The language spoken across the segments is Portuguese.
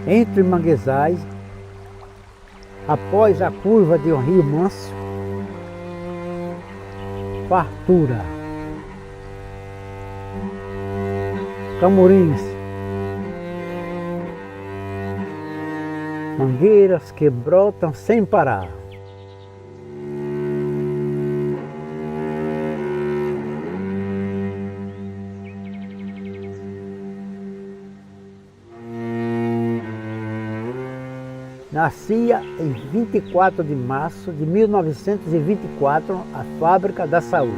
entre manguezais, após a curva de um rio manso, fartura, camurins, mangueiras que brotam sem parar. Nascia em 24 de março de 1924 a Fábrica da Saúde.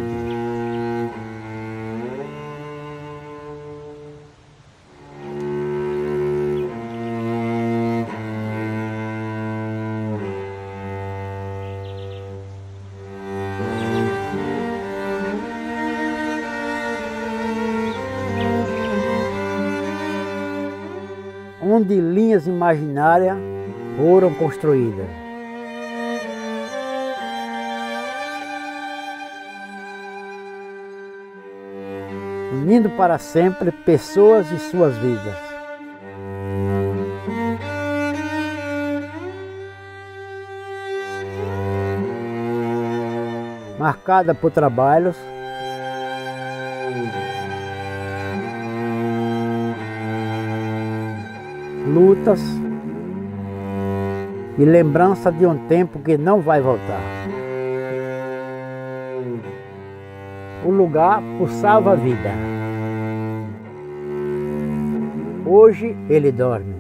Onde linhas imaginárias foram construídas. Unindo para sempre pessoas e suas vidas. Marcada por trabalhos, lutas e lembrança de um tempo que não vai voltar. O lugar pulsava a vida. Hoje ele dorme.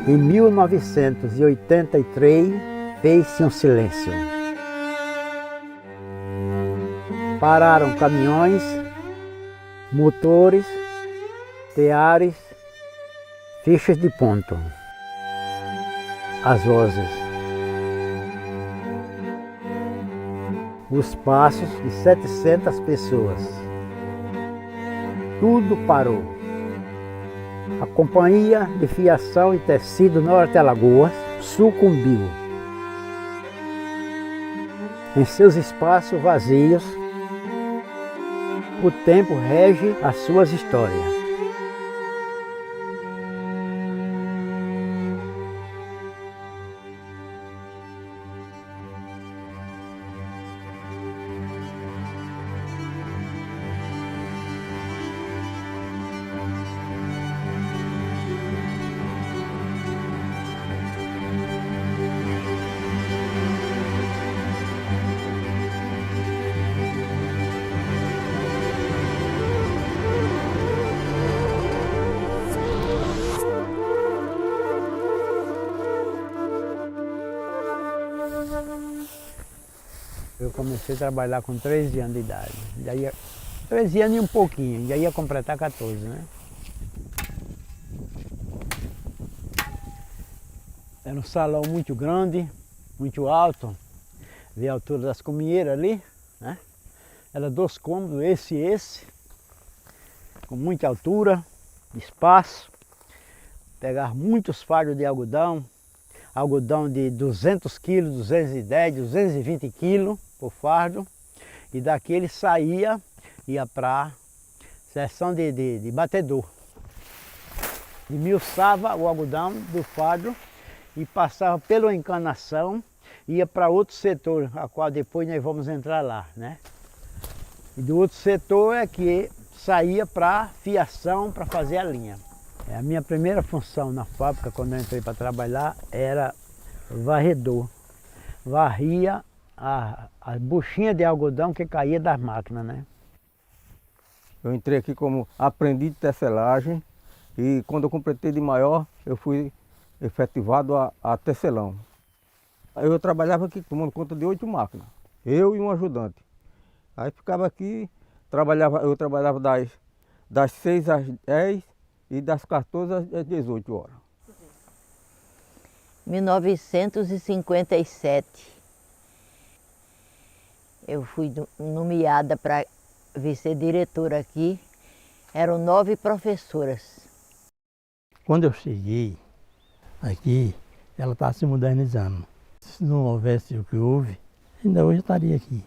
Em 1983 fez-se um silêncio. Pararam caminhões, motores, teares, fichas de ponto. As vozes. Os passos de 700 pessoas. Tudo parou. A Companhia de Fiação e Tecido Norte Alagoas sucumbiu. Em seus espaços vazios, o tempo rege as suas histórias. Eu comecei a trabalhar com 13 anos de idade. 13 anos e um pouquinho, já ia completar 14, né? Era um salão muito grande, muito alto. Vê a altura das cominheiras ali, né? Era 2 cômodos, esse e esse. Com muita altura, espaço. Pegar muitos fardos de algodão. Algodão de 200 quilos, 210, 220 quilos por fardo. E daqui ele saía, ia para a seção de batedor. Esmiuçava o algodão do fardo e passava pela encanação, ia para outro setor, a qual depois nós vamos entrar lá, né? E do outro setor é que saía para fiação, para fazer a linha. A minha primeira função na fábrica, quando eu entrei para trabalhar, era varredor. Varria a buchinha de algodão que caía das máquinas, né? Eu entrei aqui como aprendiz de tecelagem e quando eu completei de maior, eu fui efetivado a tecelão. Eu trabalhava aqui tomando conta de 8 máquinas, eu e um ajudante. Aí ficava aqui, eu trabalhava das 6 às 10 e das 14 às 18 horas. 1957, eu fui nomeada para vice-diretora aqui, eram 9 professoras. Quando eu cheguei aqui, ela estava se modernizando. Se não houvesse o que houve, ainda hoje eu estaria aqui,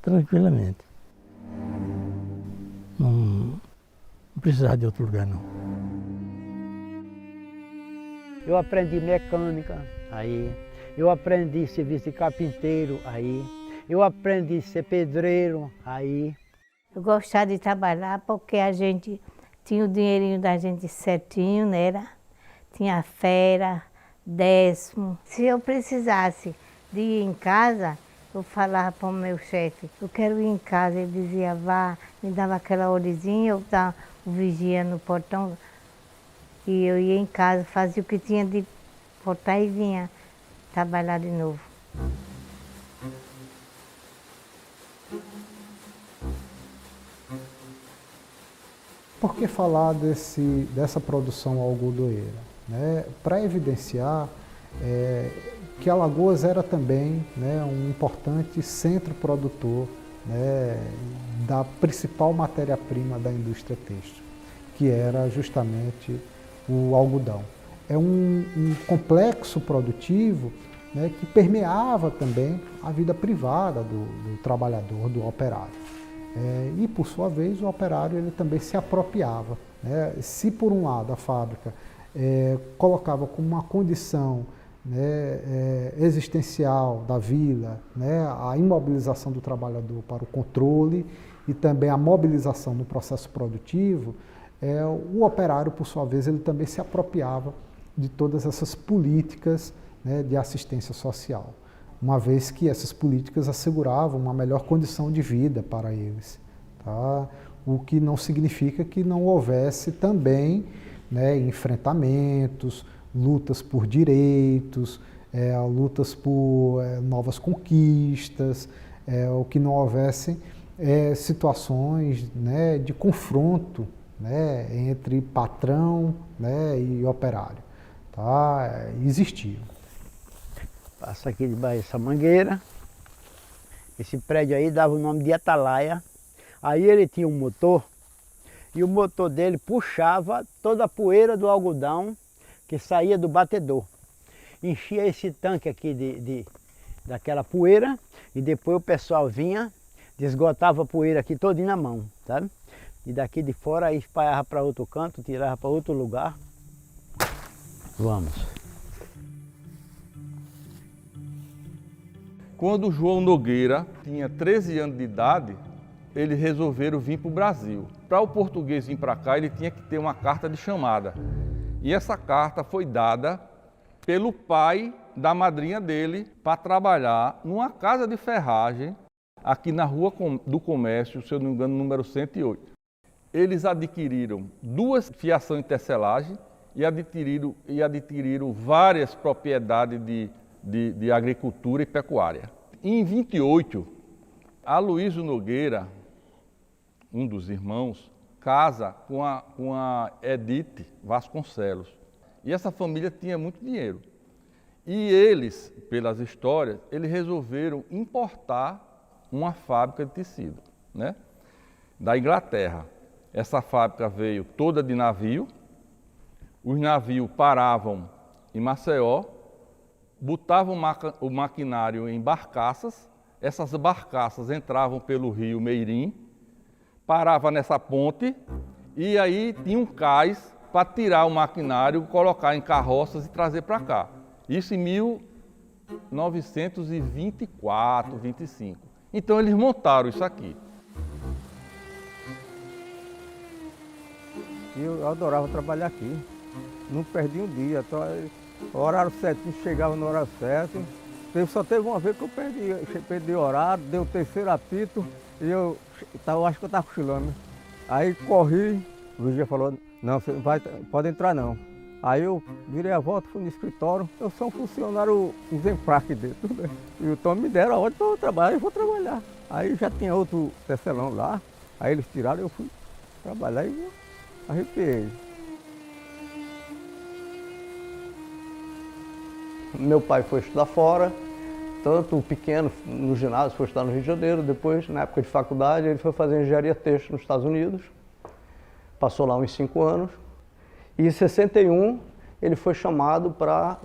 tranquilamente. Não precisava de outro lugar, não. Eu aprendi mecânica, aí. Eu aprendi serviço de carpinteiro, aí. Eu aprendi a ser pedreiro, aí. Eu gostava de trabalhar porque a gente tinha o dinheirinho da gente certinho, né? Tinha férias, 10º. Se eu precisasse de ir em casa, eu falava para o meu chefe, eu quero ir em casa. Ele dizia, vá, me dava aquela horezinha, eu dava o vigia no portão. E eu ia em casa, fazia o que tinha de botar e vinha trabalhar de novo. Por que falar dessa produção algodoeira? Né? Para evidenciar que Alagoas era também, né, um importante centro produtor, né, da principal matéria-prima da indústria têxtil, que era justamente o algodão. É um complexo produtivo, né, que permeava também a vida privada do trabalhador, do operário. E, por sua vez, o operário ele também se apropriava. Né? Se, por um lado, a fábrica colocava como uma condição, né, existencial da vila, né, a imobilização do trabalhador para o controle e também a mobilização no processo produtivo, o operário, por sua vez, ele também se apropriava de todas essas políticas, né, de assistência social, uma vez que essas políticas asseguravam uma melhor condição de vida para eles. Tá? O que não significa que não houvesse também, né, enfrentamentos, lutas por direitos, lutas por novas conquistas, o que não houvesse situações, né, de confronto, né, entre patrão, né, e operário. Tá? Existiam. Passa aqui debaixo dessa mangueira. Esse prédio aí dava o nome de Atalaia. Aí ele tinha um motor e o motor dele puxava toda a poeira do algodão que saía do batedor. Enchia esse tanque aqui daquela poeira e depois o pessoal vinha, desgotava a poeira aqui todinha na mão, sabe? E daqui de fora aí espalhava para outro canto, tirava para outro lugar. Vamos. Quando João Nogueira tinha 13 anos de idade, eles resolveram vir para o Brasil. Para o português vir para cá, ele tinha que ter uma carta de chamada. E essa carta foi dada pelo pai da madrinha dele para trabalhar numa casa de ferragem aqui na Rua do Comércio, se eu não me engano, número 108. Eles adquiriram 2 fiações de tecelagem e adquiriram várias propriedades de agricultura e pecuária. Em 28, Aloysio Nogueira, um dos irmãos, casa com a Edith Vasconcelos. E essa família tinha muito dinheiro. E eles, pelas histórias, eles resolveram importar uma fábrica de tecido, né, da Inglaterra. Essa fábrica veio toda de navio, os navios paravam em Maceió, botavam o maquinário em barcaças, essas barcaças entravam pelo rio Meirim, parava nessa ponte e aí tinha um cais para tirar o maquinário, colocar em carroças e trazer para cá. Isso em 1924, 25. Então eles montaram isso aqui. Eu adorava trabalhar aqui, não perdi um dia. O horário certinho, chegava no horário certo. Só teve uma vez que eu perdi o horário, deu o 3º apito e eu acho que eu estava cochilando. Aí corri, o vigia falou, não, você não pode entrar não. Aí eu virei a volta, fui no escritório, eu sou um funcionário exemplar aqui dentro. Né? E então me deram a ordem para eu trabalhar, eu vou trabalhar. Aí já tinha outro tecelão lá, aí eles tiraram, eu fui trabalhar e arrepiei. Meu pai foi estudar fora, tanto o pequeno no ginásio foi estudar no Rio de Janeiro, depois, na época de faculdade, ele foi fazer engenharia têxtil nos Estados Unidos, passou lá uns 5 anos, e em 61 ele foi chamado para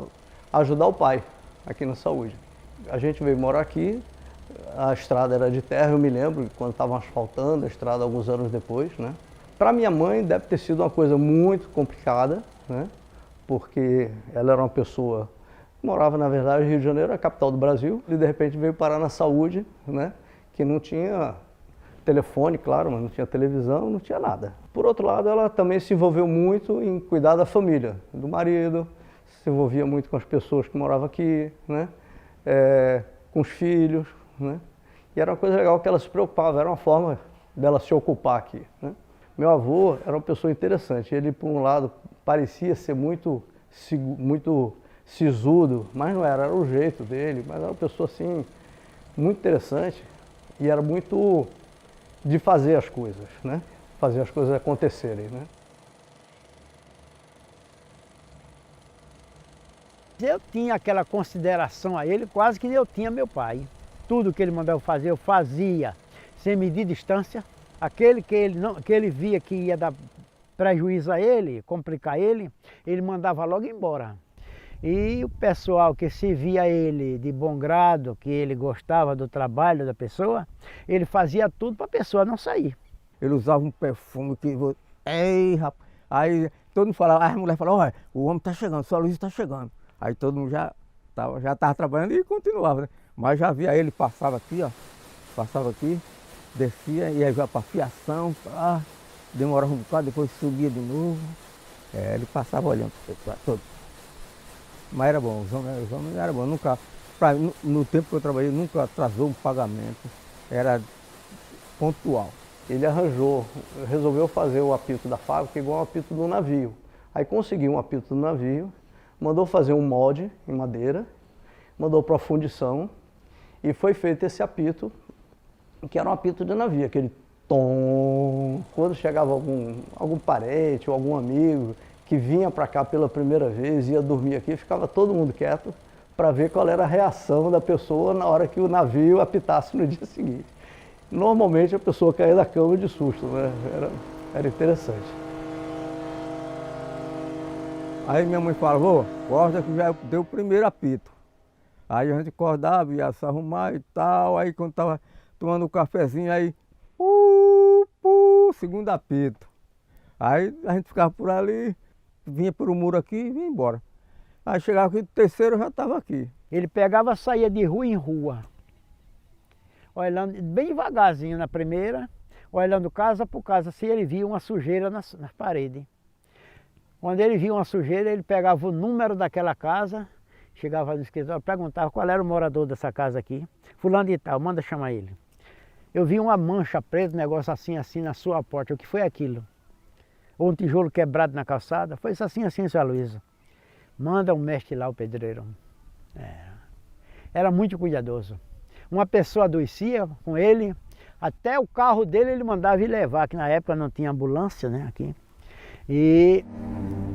ajudar o pai aqui na saúde. A gente veio morar aqui, a estrada era de terra, eu me lembro, quando estavam asfaltando a estrada alguns anos depois, né? Para minha mãe deve ter sido uma coisa muito complicada, né? Porque ela era uma pessoa que morava, na verdade, no Rio de Janeiro, a capital do Brasil, e de repente veio parar na saúde, né? Que não tinha telefone, claro, mas não tinha televisão, não tinha nada. Por outro lado, ela também se envolveu muito em cuidar da família, do marido, se envolvia muito com as pessoas que moravam aqui, né? Com os filhos, né? E era uma coisa legal que ela se preocupava, era uma forma dela se ocupar aqui, né? Meu avô era uma pessoa interessante, ele por um lado parecia ser muito sisudo, mas não era, era o jeito dele, mas era uma pessoa assim, muito interessante e era muito de fazer as coisas, né? Fazer as coisas acontecerem, né? Eu tinha aquela consideração a ele quase que eu tinha meu pai. Tudo que ele mandava fazer, eu fazia sem medir distância. Aquele que ele via que ia dar prejuízo a ele, complicar ele mandava logo embora. E o pessoal que se via ele de bom grado, que ele gostava do trabalho da pessoa, ele fazia tudo para a pessoa não sair. Ele usava um perfume que... Ei, rapaz! Aí todo mundo falava, as mulheres falavam, olha, o homem está chegando, sua Luiz está chegando. Aí todo mundo já estava trabalhando e continuava, né? Mas já via ele, passava aqui, ó. Passava aqui, descia e aí ia para fiação, demorava um bocado, depois subia de novo. Ele passava olhando para todo. Mas era bom, os homens eram bons. Nunca, no tempo que eu trabalhei, nunca atrasou um pagamento. Era pontual. Ele resolveu fazer o apito da fábrica igual ao apito do navio. Aí conseguiu um apito do navio, mandou fazer um molde em madeira, mandou para a fundição e foi feito esse apito, que era um apito de navio, aquele tom. Quando chegava algum parente ou algum amigo que vinha para cá pela primeira vez, ia dormir aqui, ficava todo mundo quieto para ver qual era a reação da pessoa na hora que o navio apitasse no dia seguinte. Normalmente a pessoa caía da cama de susto, né? Era interessante. Aí minha mãe falava, vô, acorda que já deu o primeiro apito. Aí a gente acordava, ia se arrumar e tal, aí quando estava tomando um cafezinho, aí, segundo apito. Aí a gente ficava por ali, vinha por um muro aqui e vinha embora. Aí chegava aqui, o terceiro já estava aqui. Ele pegava, saía de rua em rua, olhando bem devagarzinho na primeira, olhando casa por casa, se ele via uma sujeira nas paredes. Quando ele via uma sujeira, ele pegava o número daquela casa, chegava no escritório, perguntava qual era o morador dessa casa aqui. Fulano de tal, manda chamar ele. Eu vi uma mancha preta, um negócio assim, assim na sua porta. O que foi aquilo? Ou um tijolo quebrado na calçada? Foi isso assim, assim, senhora Luísa. Manda um mestre lá, o pedreiro. Era muito cuidadoso. Uma pessoa adoecia com ele, até o carro dele ele mandava ir levar, que na época não tinha ambulância, né, aqui. E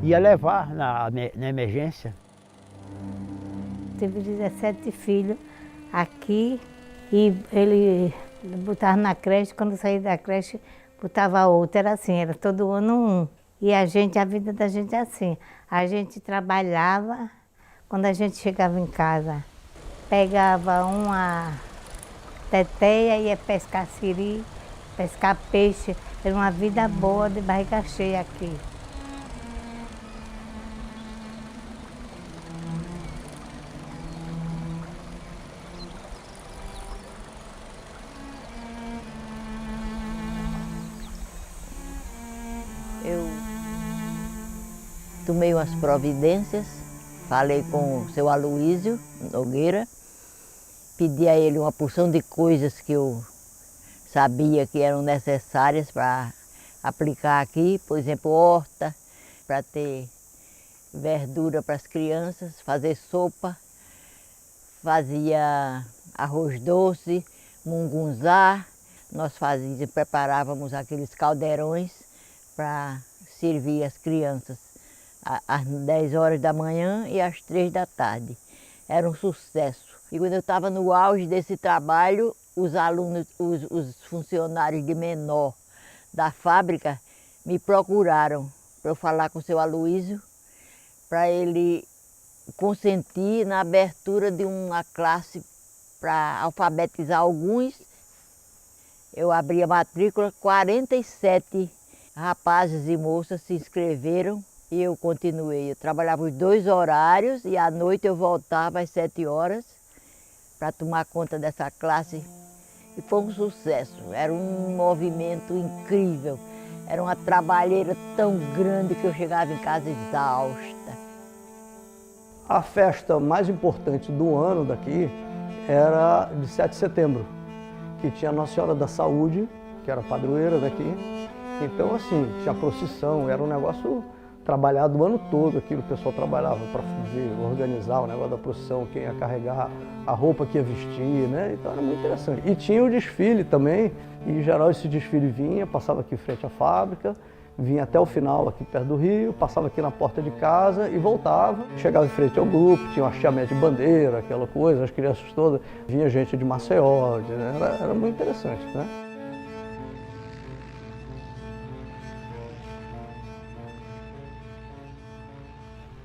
ia levar na emergência. Tive 17 filhos aqui e ele botava na creche, quando saía da creche, botava outro, era assim, era todo ano um. E a vida da gente é assim, a gente trabalhava, quando a gente chegava em casa, pegava uma teteia, ia pescar siri, pescar peixe, era uma vida boa de barriga cheia aqui. Eu tomei umas providências, falei com o seu Aloísio Nogueira, pedi a ele uma porção de coisas que eu sabia que eram necessárias para aplicar aqui, por exemplo, horta, para ter verdura para as crianças, fazer sopa, fazia arroz doce, mungunzá, nós preparávamos aqueles caldeirões para servir as crianças às 10 horas da manhã e às 3 da tarde. Era um sucesso. E quando eu estava no auge desse trabalho, os alunos, os funcionários de menor da fábrica me procuraram para eu falar com o seu Aloísio, para ele consentir na abertura de uma classe para alfabetizar alguns. Eu abri a matrícula, 47 rapazes e moças se inscreveram e eu continuei. Eu trabalhava os 2 horários e à noite eu voltava às 7 horas para tomar conta dessa classe. E foi um sucesso, era um movimento incrível. Era uma trabalheira tão grande que eu chegava em casa exausta. A festa mais importante do ano daqui era de 7 de setembro, que tinha Nossa Senhora da Saúde, que era padroeira daqui. Então, assim, tinha procissão, era um negócio trabalhado o ano todo, aquilo o pessoal trabalhava para organizar o negócio da procissão, quem ia carregar a roupa que ia vestir, né? Então era muito interessante. E tinha o desfile também, e em geral esse desfile vinha, passava aqui em frente à fábrica, vinha até o final aqui perto do rio, passava aqui na porta de casa e voltava. Chegava em frente ao grupo, tinha um hasteamento de bandeira, aquela coisa, as crianças todas, vinha gente de Maceió, era muito interessante, né?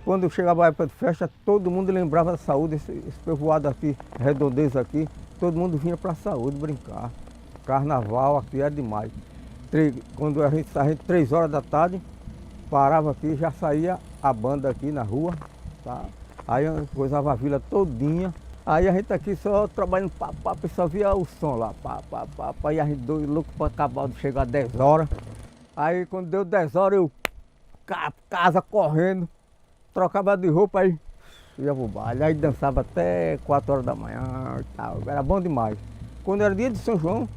Quando eu chegava a época de festa, todo mundo lembrava da saúde, esse povoado aqui, redondeza aqui, todo mundo vinha para a saúde brincar. Carnaval aqui era demais. Quando a gente saía 3 horas da tarde, parava aqui, já saía a banda aqui na rua, tá? Aí coisava a vila todinha. Aí a gente aqui só trabalhando, e só via o som lá, e a gente doido, louco para acabar de chegar às 10 horas. Aí quando deu 10 horas, eu casa correndo, trocava de roupa, aí ia pro baile, aí dançava até 4 horas da manhã e tal, era bom demais. Quando era dia de São João,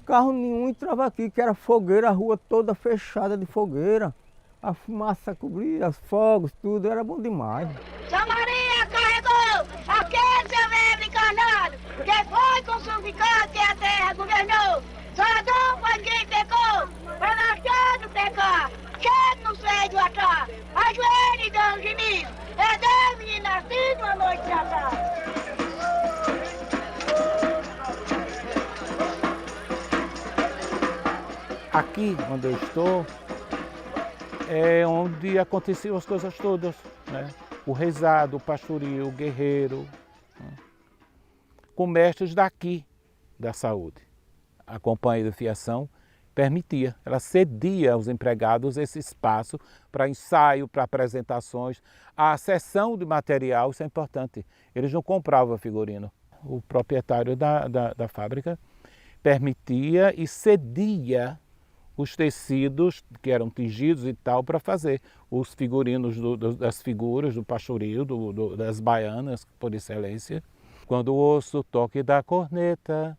carro nenhum entrava aqui, que era fogueira, a rua toda fechada de fogueira. A fumaça cobria, os fogos, tudo, era bom demais. São Maria carregou aquele seu verme encarnado, que foi com suficante que a terra governou. Salvador foi quem pecou, para nascer pecar, que no seio do atrás, ajoelhe e dá um gemido, é Deus menino nascido a noite de atrás. Aqui onde eu estou é onde aconteciam as coisas todas, né? O rezado, o pastoril, o guerreiro, né? Com mestres daqui da saúde. A companhia de fiação permitia, ela cedia aos empregados esse espaço para ensaio, para apresentações, a cessão de material, isso é importante. Eles não compravam figurino. O proprietário da fábrica permitia e cedia os tecidos que eram tingidos e tal para fazer os figurinos das figuras do pastoril, das baianas, por excelência. Quando ouço o toque da corneta,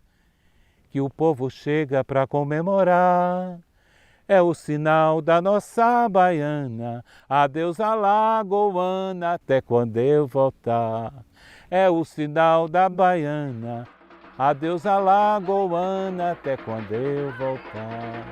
que o povo chega para comemorar, é o sinal da nossa baiana, adeus alagoana, até quando eu voltar. É o sinal da baiana, adeus alagoana, até quando eu voltar.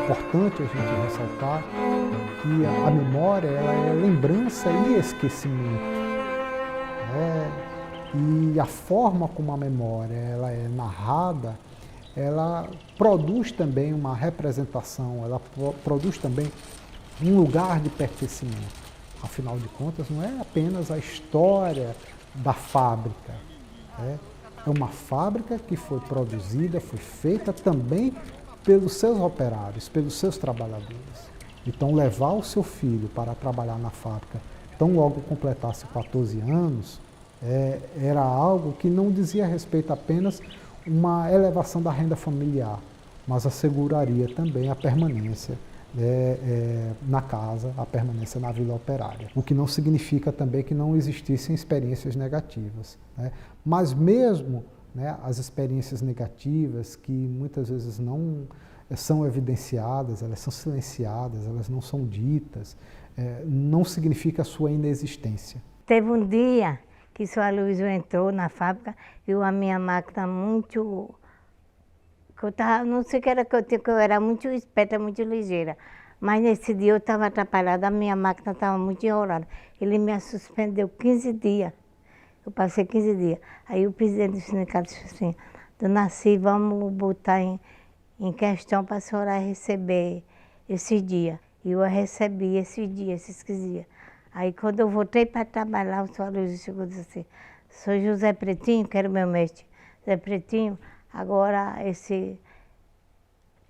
Importante a gente ressaltar que a memória ela é lembrança e esquecimento. E a forma como a memória ela é narrada, ela produz também uma representação, ela produz também um lugar de pertencimento. Afinal de contas, não é apenas a história da fábrica. É uma fábrica que foi produzida, foi feita também pelos seus operários, pelos seus trabalhadores. Então, levar o seu filho para trabalhar na fábrica, tão logo completasse 14 anos, era algo que não dizia respeito apenas uma elevação da renda familiar, mas asseguraria também a permanência na casa, a permanência na vila operária. O que não significa também que não existissem experiências negativas, né? Mas mesmo as experiências negativas que muitas vezes não são evidenciadas, elas são silenciadas, elas não são ditas, não significa a sua inexistência. Teve um dia que o Sr. Aloysio entrou na fábrica e a minha máquina muito... não sei o que era que eu tinha, que eu era muito esperta, muito ligeira. Mas nesse dia eu estava atrapalhada, a minha máquina estava muito enrolada. Ele me suspendeu 15 dias. Eu passei 15 dias. Aí o presidente do sindicato disse assim, Dona Cí, vamos botar em questão para a senhora receber esse dia. E eu recebi esse dia, esses 15 dias. Aí quando eu voltei para trabalhar, o Sr. Aloysio chegou e disse assim, sou José Pretinho, que era o meu mestre. José Pretinho, agora esse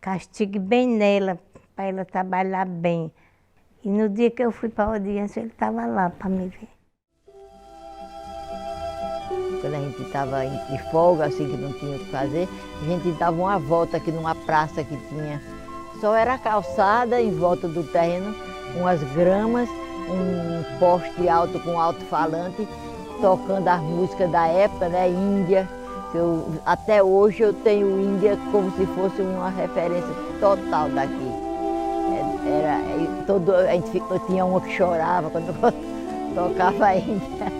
castigue bem nela, para ela trabalhar bem. E no dia que eu fui para a audiência, ele estava lá para me ver. Quando a gente estava de folga, assim, que não tinha o que fazer, a gente dava uma volta aqui numa praça que tinha. Só era calçada em volta do terreno, umas gramas, um poste alto com alto-falante, tocando as músicas da época, né, Índia. Até hoje eu tenho Índia como se fosse uma referência total daqui. Eu tinha uma que chorava quando eu tocava a Índia.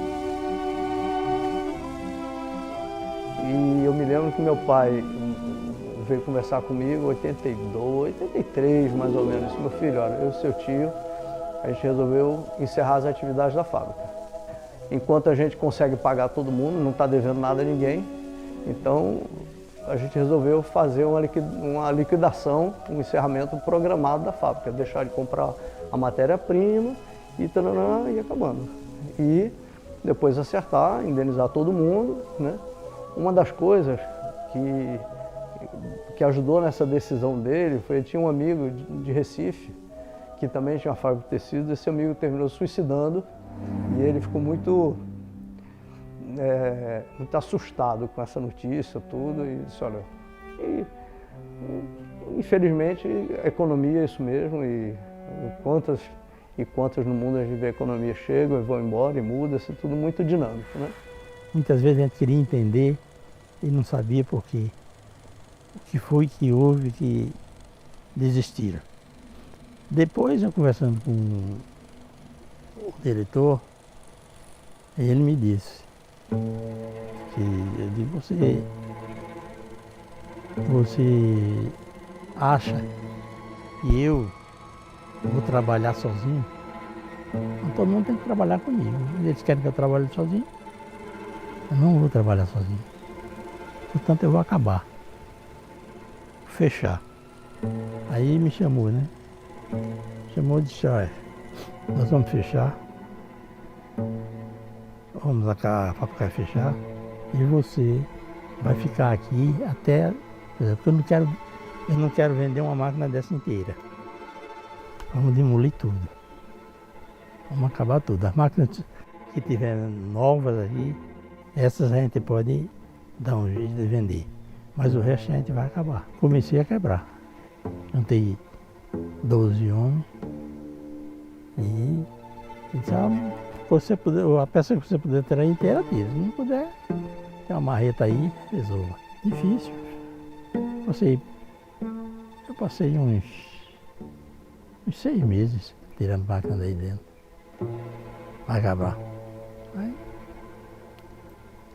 E eu me lembro que meu pai veio conversar comigo em 82, 83 mais ou menos. Disse, meu filho, olha, eu e seu tio, a gente resolveu encerrar as atividades da fábrica. Enquanto a gente consegue pagar todo mundo, não está devendo nada a ninguém, então a gente resolveu fazer uma liquidação, um encerramento programado da fábrica, deixar de comprar a matéria-prima e taranã, e acabando. E depois acertar, indenizar todo mundo, né? Uma das coisas que ajudou nessa decisão dele foi que tinha um amigo de Recife, que também tinha uma fábrica de tecidos. Esse amigo terminou suicidando e ele ficou muito assustado com essa notícia, tudo, e disse, olha, infelizmente a economia é isso mesmo, e quantas no mundo a gente vê a economia chegam e vão embora e muda-se, tudo muito dinâmico, né? Muitas vezes a gente queria entender e não sabia por quê. O que foi que houve que desistiram. Depois, eu conversando com o diretor, ele me disse que, eu digo, você acha que eu vou trabalhar sozinho? Então, todo mundo tem que trabalhar comigo. Eles querem que eu trabalhe sozinho? Eu não vou trabalhar sozinho. Portanto, eu vou acabar. Fechar. Aí me chamou, né? Chamou e disse, olha, nós vamos fechar. Vamos a fábrica vai fechar. E você vai ficar aqui até... Porque eu não quero vender uma máquina dessa inteira. Vamos demolir tudo. Vamos acabar tudo. As máquinas que tiver novas aí, essas a gente pode dar um jeito de vender, mas o resto a gente vai acabar. Comecei a quebrar. Juntei 12 homens e disse, a peça que você puder ter aí inteira, tira. Se não puder, tem uma marreta aí, resolva. Difícil. Eu passei uns 6 meses tirando máquina daí dentro. Vai acabar. Aí,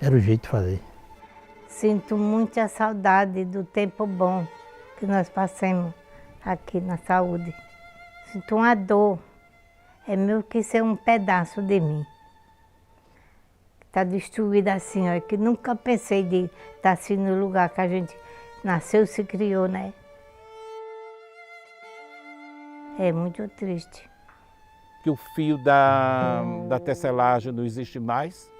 era o jeito de fazer. Sinto muita saudade do tempo bom que nós passamos aqui na saúde. Sinto uma dor. É meio que ser um pedaço de mim. Está destruída assim, ó, que nunca pensei de estar assim no lugar que a gente nasceu e se criou, né? É muito triste. Que o fio da tecelagem não existe mais,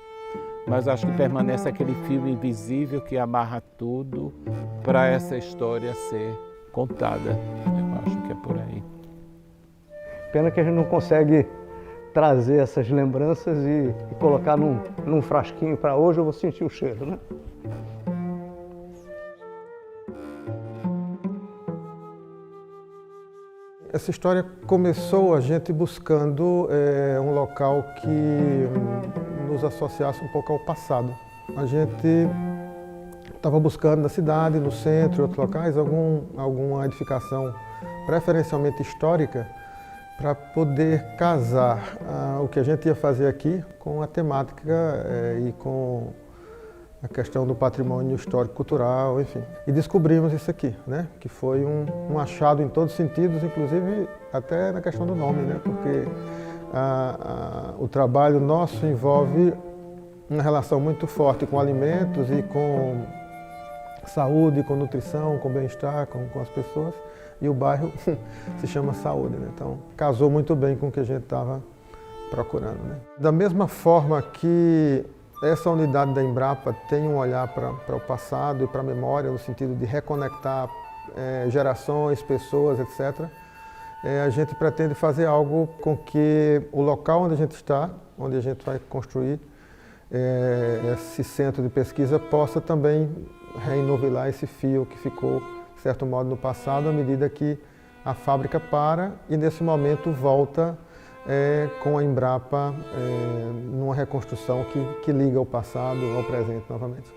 mas acho que permanece aquele fio invisível que amarra tudo para essa história ser contada. Eu acho que é por aí. Pena que a gente não consegue trazer essas lembranças e colocar num frasquinho para hoje eu vou sentir o cheiro, né? Essa história começou a gente buscando um local que nos associasse um pouco ao passado. A gente estava buscando na cidade, no centro, em outros locais, alguma edificação preferencialmente histórica para poder casar o que a gente ia fazer aqui com a temática e com a questão do patrimônio histórico-cultural, enfim. E descobrimos isso aqui, né? Que foi um achado em todos os sentidos, inclusive até na questão do nome, né? Porque o trabalho nosso envolve uma relação muito forte com alimentos e com saúde, com nutrição, com bem-estar, com as pessoas. E o bairro se chama Saúde, né? Então casou muito bem com o que a gente estava procurando, né? Da mesma forma que essa unidade da Embrapa tem um olhar para o passado e para a memória, no sentido de reconectar gerações, pessoas, etc., a gente pretende fazer algo com que o local onde a gente está, onde a gente vai construir esse centro de pesquisa, possa também reinovilar esse fio que ficou, de certo modo, no passado, à medida que a fábrica para e, nesse momento, volta com a Embrapa numa reconstrução que liga o passado ao presente novamente.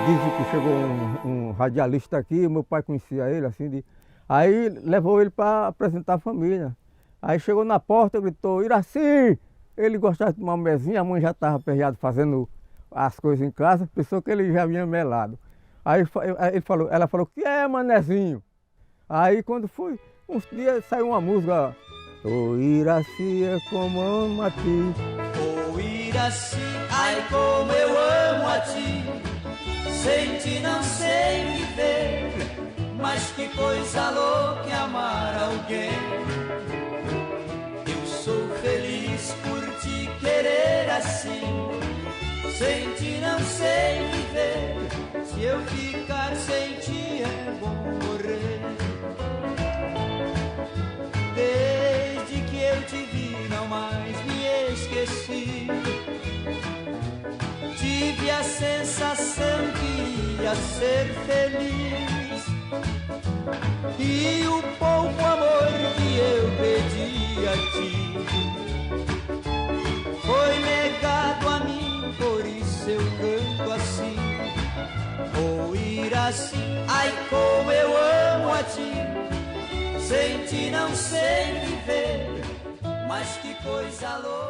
Dizem que chegou um radialista aqui, meu pai conhecia ele, assim, aí levou ele para apresentar a família. Aí chegou na porta, gritou, Iraci! Ele gostava de tomar uma mesinha, a mãe já estava aperreada fazendo as coisas em casa, pensou que ele já vinha melado. Aí ela falou, que é, manezinho? Aí quando foi, uns dias saiu uma música, ô Iraci, é como amo a ti. Ô Iraci, ai como eu amo a ti. Sem ti não sei viver, mas que coisa louca é amar alguém. Eu sou feliz por te querer assim. Sem ti não sei viver, se eu ficar sem ti é bom morrer. Desde que eu te vi não mais me esqueci. Tive a sensação que ia ser feliz, e o pouco amor que eu pedi a ti foi negado a mim, por isso eu canto assim. Ô Iraci, ai como eu amo a ti. Sem ti não sei viver, mas que coisa louca.